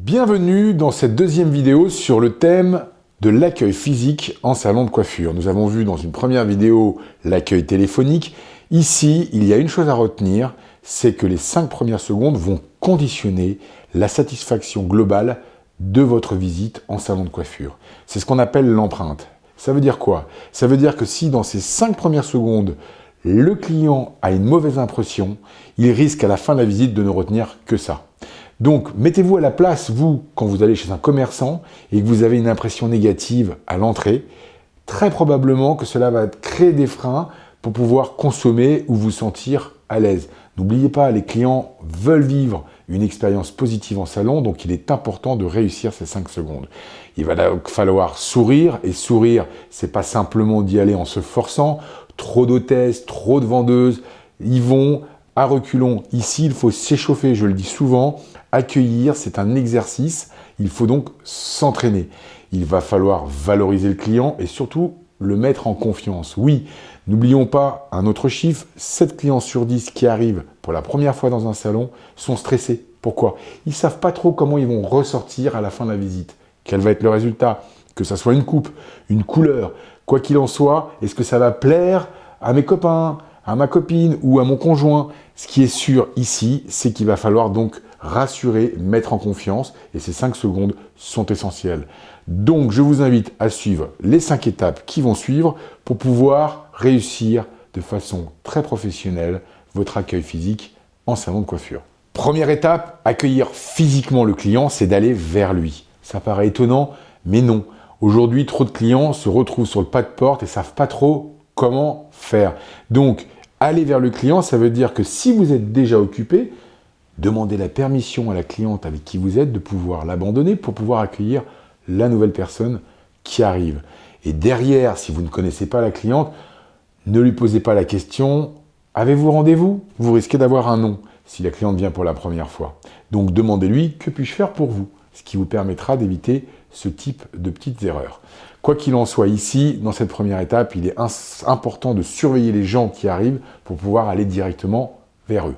Bienvenue dans cette deuxième vidéo sur le thème de l'accueil physique en salon de coiffure. Nous avons vu dans une première vidéo l'accueil téléphonique. Ici, il y a une chose à retenir, c'est que les 5 premières secondes vont conditionner la satisfaction globale de votre visite en salon de coiffure. C'est ce qu'on appelle l'empreinte. Ça veut dire quoi? Ça veut dire que si dans ces 5 premières secondes, le client a une mauvaise impression, il risque à la fin de la visite de ne retenir que ça. Donc, mettez-vous à la place, vous, quand vous allez chez un commerçant et que vous avez une impression négative à l'entrée, très probablement que cela va créer des freins pour pouvoir consommer ou vous sentir à l'aise. N'oubliez pas, les clients veulent vivre une expérience positive en salon, donc il est important de réussir ces 5 secondes. Il va donc falloir sourire, et sourire, c'est pas simplement d'y aller en se forçant. Trop d'hôtesses, trop de vendeuses, ils vont à reculons. Ici, il faut s'échauffer, je le dis souvent. Accueillir, c'est un exercice, il faut donc s'entraîner. Il va falloir valoriser le client et surtout le mettre en confiance. Oui, n'oublions pas un autre chiffre, 7 clients sur 10 qui arrivent pour la première fois dans un salon sont stressés. Pourquoi? Ils ne savent pas trop comment ils vont ressortir à la fin de la visite. Quel va être le résultat? Que ça soit une coupe, une couleur, quoi qu'il en soit, est-ce que ça va plaire à mes copains, à ma copine ou à mon conjoint? Ce qui est sûr ici, c'est qu'il va falloir donc rassurer, mettre en confiance, et ces 5 secondes sont essentielles. Donc, je vous invite à suivre les 5 étapes qui vont suivre pour pouvoir réussir de façon très professionnelle votre accueil physique en salon de coiffure. Première étape, accueillir physiquement le client, c'est d'aller vers lui. Ça paraît étonnant, mais non. Aujourd'hui, trop de clients se retrouvent sur le pas de porte et ne savent pas trop comment faire. Donc, aller vers le client, ça veut dire que si vous êtes déjà occupé, demandez la permission à la cliente avec qui vous êtes de pouvoir l'abandonner pour pouvoir accueillir la nouvelle personne qui arrive. Et derrière, si vous ne connaissez pas la cliente, ne lui posez pas la question « Avez-vous rendez-vous ?» Vous risquez d'avoir un non si la cliente vient pour la première fois. Donc demandez-lui « Que puis-je faire pour vous ?» Ce qui vous permettra d'éviter ce type de petites erreurs. Quoi qu'il en soit ici, dans cette première étape, il est important de surveiller les gens qui arrivent pour pouvoir aller directement vers eux.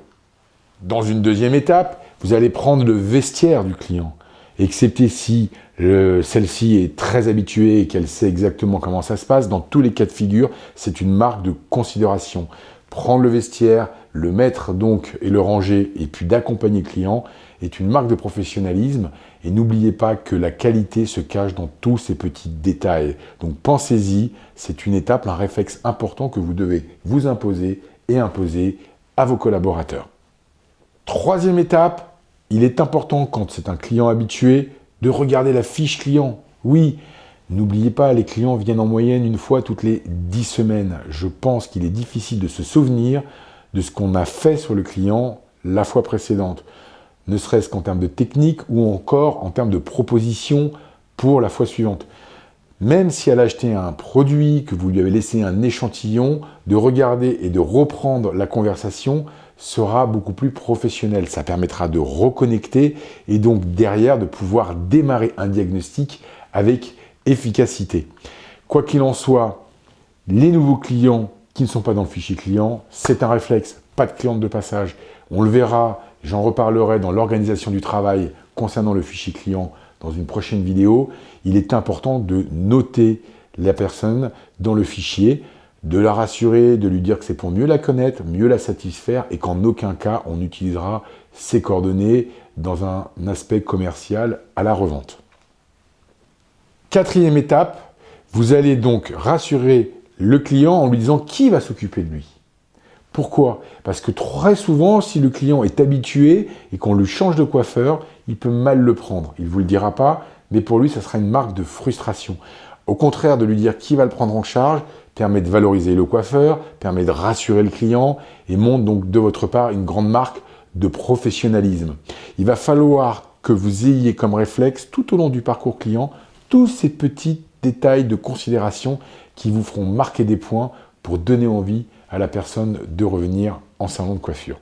Dans une deuxième étape, vous allez prendre le vestiaire du client, excepté si celle-ci est très habituée et qu'elle sait exactement comment ça se passe. Dans tous les cas de figure, c'est une marque de considération. Prendre le vestiaire, le mettre donc et le ranger, et puis d'accompagner le client, est une marque de professionnalisme. Et n'oubliez pas que la qualité se cache dans tous ces petits détails. Donc pensez-y, c'est une étape, un réflexe important que vous devez vous imposer et imposer à vos collaborateurs. Troisième étape, il est important quand c'est un client habitué de regarder la fiche client. Oui, n'oubliez pas, les clients viennent en moyenne une fois toutes les 10 semaines. Je pense qu'il est difficile de se souvenir de ce qu'on a fait sur le client la fois précédente, ne serait-ce qu'en termes de technique ou encore en termes de proposition pour la fois suivante. Même si elle a acheté un produit, que vous lui avez laissé un échantillon, de regarder et de reprendre la conversation sera beaucoup plus professionnel. Ça permettra de reconnecter et donc derrière de pouvoir démarrer un diagnostic avec efficacité. Quoi qu'il en soit, les nouveaux clients qui ne sont pas dans le fichier client, c'est un réflexe, pas de cliente de passage. On le verra, j'en reparlerai dans l'organisation du travail concernant le fichier client dans une prochaine vidéo. Il est important de noter la personne dans le fichier, de la rassurer, de lui dire que c'est pour mieux la connaître, mieux la satisfaire et qu'en aucun cas on utilisera ses coordonnées dans un aspect commercial à la revente. Quatrième étape, vous allez donc rassurer le client en lui disant qui va s'occuper de lui. Pourquoi? Parce que très souvent, si le client est habitué et qu'on lui change de coiffeur, il peut mal le prendre. Il ne vous le dira pas, mais pour lui, ça sera une marque de frustration. Au contraire, de lui dire qui va le prendre en charge permet de valoriser le coiffeur, permet de rassurer le client et montre donc de votre part une grande marque de professionnalisme. Il va falloir que vous ayez comme réflexe tout au long du parcours client tous ces petits détails de considération qui vous feront marquer des points pour donner envie à la personne de revenir en salon de coiffure.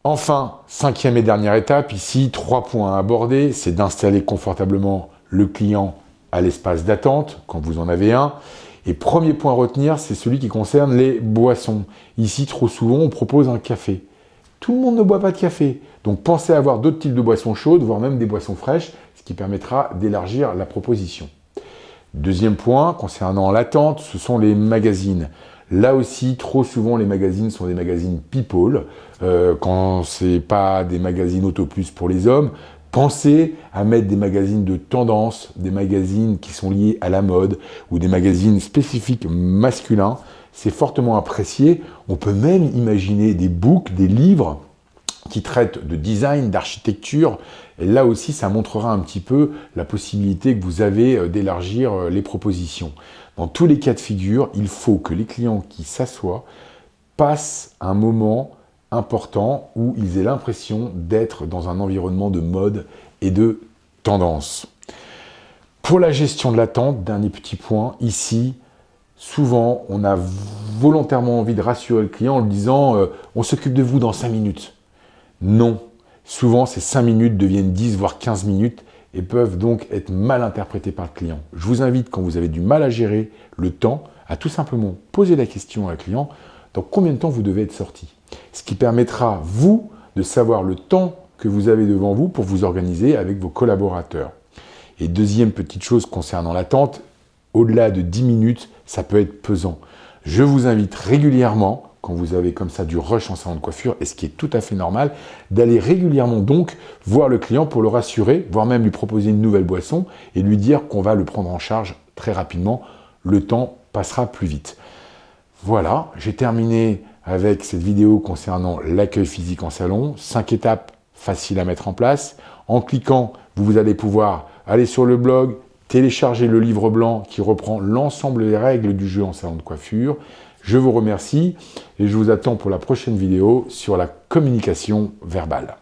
Enfin, cinquième et dernière étape, ici, 3 points à aborder, c'est d'installer confortablement le client à l'espace d'attente, quand vous en avez un. Et premier point à retenir, c'est celui qui concerne les boissons. Ici, trop souvent, on propose un café. Tout le monde ne boit pas de café. Donc pensez à avoir d'autres types de boissons chaudes, voire même des boissons fraîches, ce qui permettra d'élargir la proposition. Deuxième point, concernant l'attente, ce sont les magazines. Là aussi, trop souvent, les magazines sont des magazines people. Quand c'est pas des magazines Auto Plus pour les hommes, pensez à mettre des magazines de tendance, des magazines qui sont liés à la mode ou des magazines spécifiques masculins. C'est fortement apprécié. On peut même imaginer des books, des livres qui traitent de design, d'architecture. Et là aussi, ça montrera un petit peu la possibilité que vous avez d'élargir les propositions. Dans tous les cas de figure, il faut que les clients qui s'assoient passent un moment important où ils aient l'impression d'être dans un environnement de mode et de tendance. Pour la gestion de l'attente, dernier petit point, ici, souvent, on a volontairement envie de rassurer le client en lui disant « on s'occupe de vous dans 5 minutes ». Non, souvent ces 5 minutes deviennent 10 voire 15 minutes et peuvent donc être mal interprétées par le client. Je vous invite, quand vous avez du mal à gérer le temps, à tout simplement poser la question à un client dans combien de temps vous devez être sorti. Ce qui permettra, vous, de savoir le temps que vous avez devant vous pour vous organiser avec vos collaborateurs. Et deuxième petite chose concernant l'attente, au-delà de 10 minutes, ça peut être pesant. Je vous invite régulièrement, quand vous avez comme ça du rush en salon de coiffure, et ce qui est tout à fait normal, d'aller régulièrement donc voir le client pour le rassurer, voire même lui proposer une nouvelle boisson et lui dire qu'on va le prendre en charge très rapidement. Le temps passera plus vite. Voilà, j'ai terminé avec cette vidéo concernant l'accueil physique en salon. 5 étapes faciles à mettre en place. En cliquant, vous allez pouvoir aller sur le blog, télécharger le livre blanc qui reprend l'ensemble des règles du jeu en salon de coiffure. Je vous remercie et je vous attends pour la prochaine vidéo sur la communication verbale.